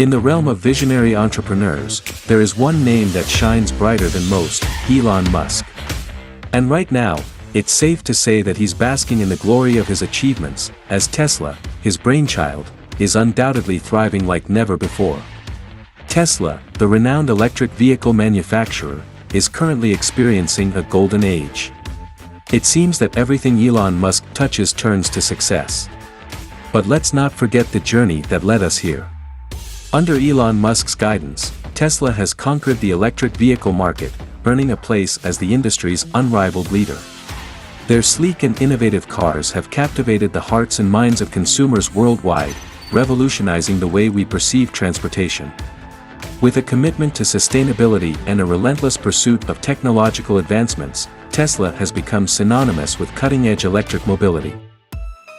In the realm of visionary entrepreneurs, there is one name that shines brighter than most: Elon Musk. And right now, it's safe to say that he's basking in the glory of his achievements, as Tesla, his brainchild, is undoubtedly thriving like never before. Tesla, the renowned electric vehicle manufacturer, is currently experiencing a golden age. It seems that everything Elon Musk touches turns to success. But let's not forget the journey that led us here. Under Elon Musk's guidance, Tesla has conquered the electric vehicle market, earning a place as the industry's unrivaled leader. Their sleek and innovative cars have captivated the hearts and minds of consumers worldwide, revolutionizing the way we perceive transportation. With a commitment to sustainability and a relentless pursuit of technological advancements, Tesla has become synonymous with cutting-edge electric mobility.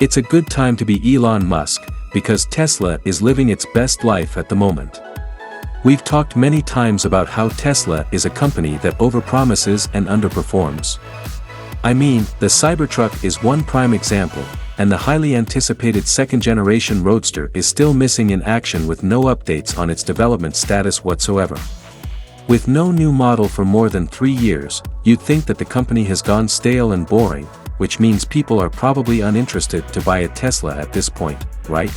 It's a good time to be Elon Musk, because Tesla is living its best life at the moment. We've talked many times about how Tesla is a company that overpromises and underperforms. I mean, the Cybertruck is one prime example, and the highly anticipated second-generation Roadster is still missing in action with no updates on its development status whatsoever. With no new model for more than 3 years, you'd think that the company has gone stale and boring, which means people are probably uninterested to buy a Tesla at this point, right?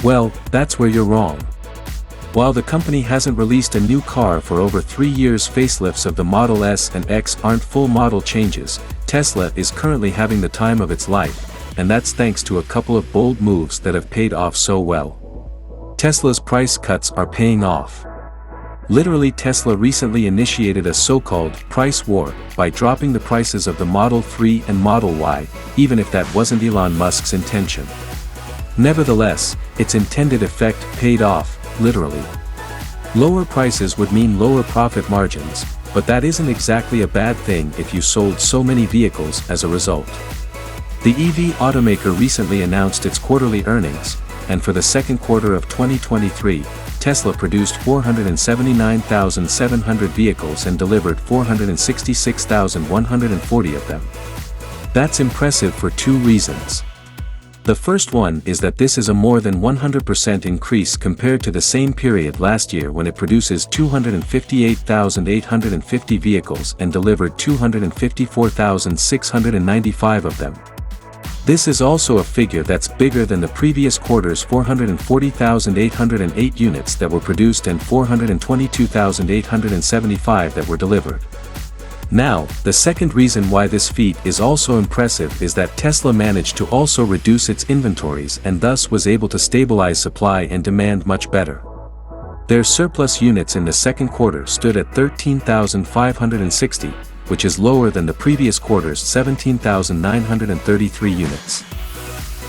Well, that's where you're wrong. While the company hasn't released a new car for over 3 years, facelifts of the Model S and X aren't full model changes, Tesla is currently having the time of its life, and that's thanks to a couple of bold moves that have paid off so well. Tesla's price cuts are paying off. Literally, Tesla recently initiated a so-called price war by dropping the prices of the Model 3 and Model Y, even if that wasn't Elon Musk's intention. Nevertheless, its intended effect paid off, literally. Lower prices would mean lower profit margins, but that isn't exactly a bad thing if you sold so many vehicles as a result. The EV automaker recently announced its quarterly earnings, and for the second quarter of 2023, Tesla produced 479,700 vehicles and delivered 466,140 of them. That's impressive for 2 reasons. The first one is that this is a more than 100% increase compared to the same period last year, when it produces 258,850 vehicles and delivered 254,695 of them. This is also a figure that's bigger than the previous quarter's 440,808 units that were produced and 422,875 that were delivered. Now, the second reason why this feat is also impressive is that Tesla managed to also reduce its inventories and thus was able to stabilize supply and demand much better. Their surplus units in the second quarter stood at 13,560, which is lower than the previous quarter's 17,933 units.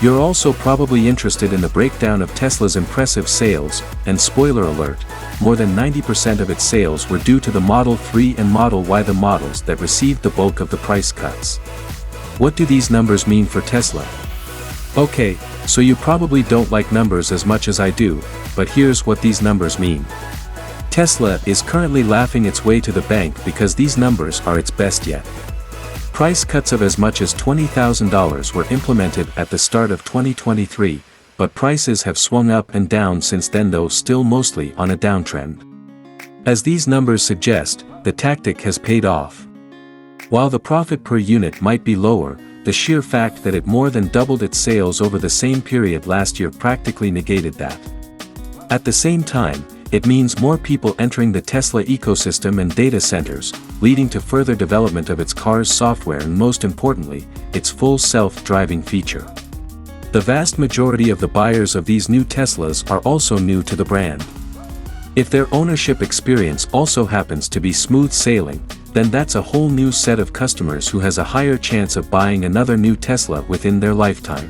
You're also probably interested in the breakdown of Tesla's impressive sales, and spoiler alert, more than 90% of its sales were due to the Model 3 and Model Y, the models that received the bulk of the price cuts. What do these numbers mean for Tesla? Okay, so you probably don't like numbers as much as I do, but here's what these numbers mean. Tesla is currently laughing its way to the bank because these numbers are its best yet. Price cuts of as much as $20,000 were implemented at the start of 2023, but prices have swung up and down since then, though still mostly on a downtrend. As these numbers suggest, the tactic has paid off. While the profit per unit might be lower, the sheer fact that it more than doubled its sales over the same period last year practically negated that. At the same time, it means more people entering the Tesla ecosystem and data centers, leading to further development of its car's software and, most importantly, its full self-driving feature. The vast majority of the buyers of these new Teslas are also new to the brand. If their ownership experience also happens to be smooth sailing, then that's a whole new set of customers who has a higher chance of buying another new Tesla within their lifetime.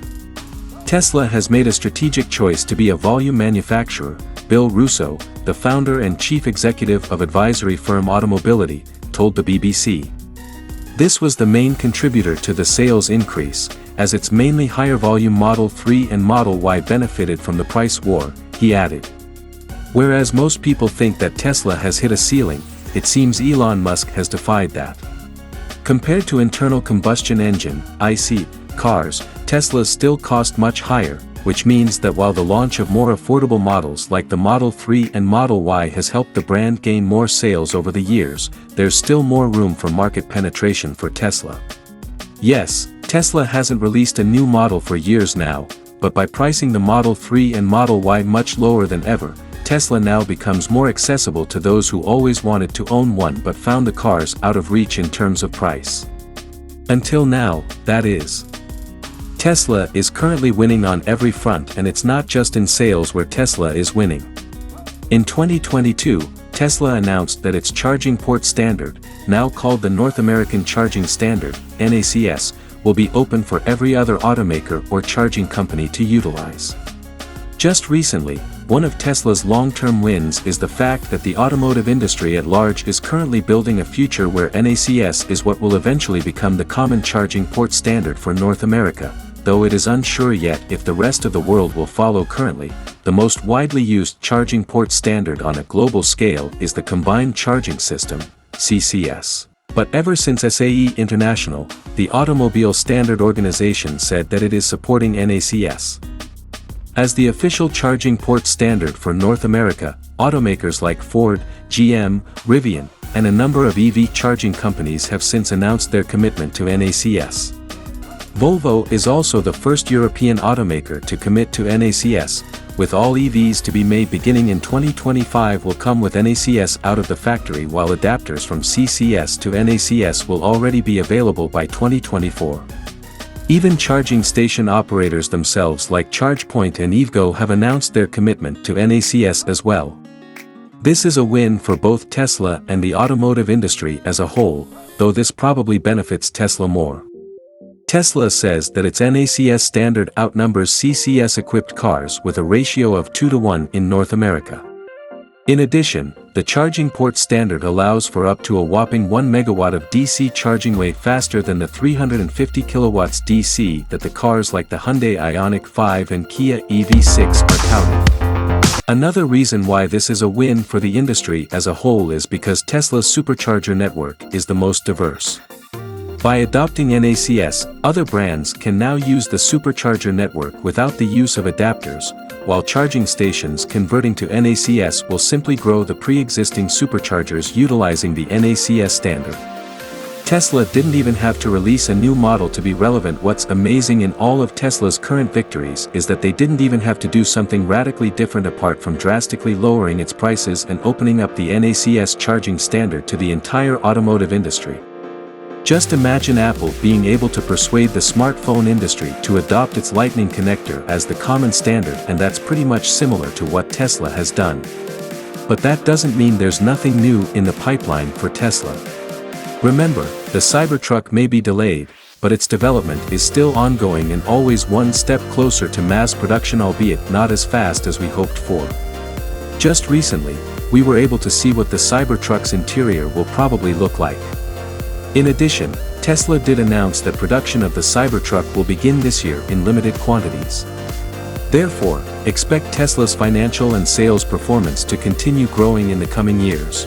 Tesla has made a strategic choice to be a volume manufacturer, Bill Russo, the founder and chief executive of advisory firm Automobility, told the BBC. This was the main contributor to the sales increase, as its mainly higher volume Model 3 and Model Y benefited from the price war, he added. Whereas most people think that Tesla has hit a ceiling, it seems Elon Musk has defied that. Compared to internal combustion engine, IC, cars, Teslas still cost much higher, which means that while the launch of more affordable models like the Model 3 and Model Y has helped the brand gain more sales over the years, there's still more room for market penetration for Tesla. Yes, Tesla hasn't released a new model for years now, but by pricing the Model 3 and Model Y much lower than ever, Tesla now becomes more accessible to those who always wanted to own one but found the cars out of reach in terms of price. Until now, that is. Tesla is currently winning on every front, and it's not just in sales where Tesla is winning. In 2022, Tesla announced that its charging port standard, now called the North American Charging Standard, NACS, will be open for every other automaker or charging company to utilize. Just recently, one of Tesla's long-term wins is the fact that the automotive industry at large is currently building a future where NACS is what will eventually become the common charging port standard for North America, though it is unsure yet if the rest of the world will follow. Currently, the most widely used charging port standard on a global scale is the Combined Charging System, CCS. But ever since SAE International, the Automobile Standard Organization, said that it is supporting NACS as the official charging port standard for North America, automakers like Ford, GM, Rivian, and a number of EV charging companies have since announced their commitment to NACS. Volvo is also the first European automaker to commit to NACS, with all EVs to be made beginning in 2025 will come with NACS out of the factory, while adapters from CCS to NACS will already be available by 2024. Even charging station operators themselves like ChargePoint and EVgo have announced their commitment to NACS as well. This is a win for both Tesla and the automotive industry as a whole, though this probably benefits Tesla more. Tesla says that its NACS standard outnumbers CCS-equipped cars with a ratio of 2-to-1 in North America. In addition, the charging port standard allows for up to a whopping 1 megawatt of DC charging, way faster than the 350 kilowatts DC that the cars like the Hyundai Ioniq 5 and Kia EV6 are touting. Another reason why this is a win for the industry as a whole is because Tesla's supercharger network is the most diverse. By adopting NACS, other brands can now use the supercharger network without the use of adapters, while charging stations converting to NACS will simply grow the pre-existing superchargers utilizing the NACS standard. Tesla didn't even have to release a new model to be relevant. What's amazing in all of Tesla's current victories is that they didn't even have to do something radically different apart from drastically lowering its prices and opening up the NACS charging standard to the entire automotive industry. Just imagine Apple being able to persuade the smartphone industry to adopt its Lightning connector as the common standard, and that's pretty much similar to what Tesla has done. But that doesn't mean there's nothing new in the pipeline for Tesla. Remember, the Cybertruck may be delayed, but its development is still ongoing and always one step closer to mass production, albeit not as fast as we hoped for. Just recently, we were able to see what the Cybertruck's interior will probably look like. In addition, Tesla did announce that production of the Cybertruck will begin this year in limited quantities. Therefore, expect Tesla's financial and sales performance to continue growing in the coming years.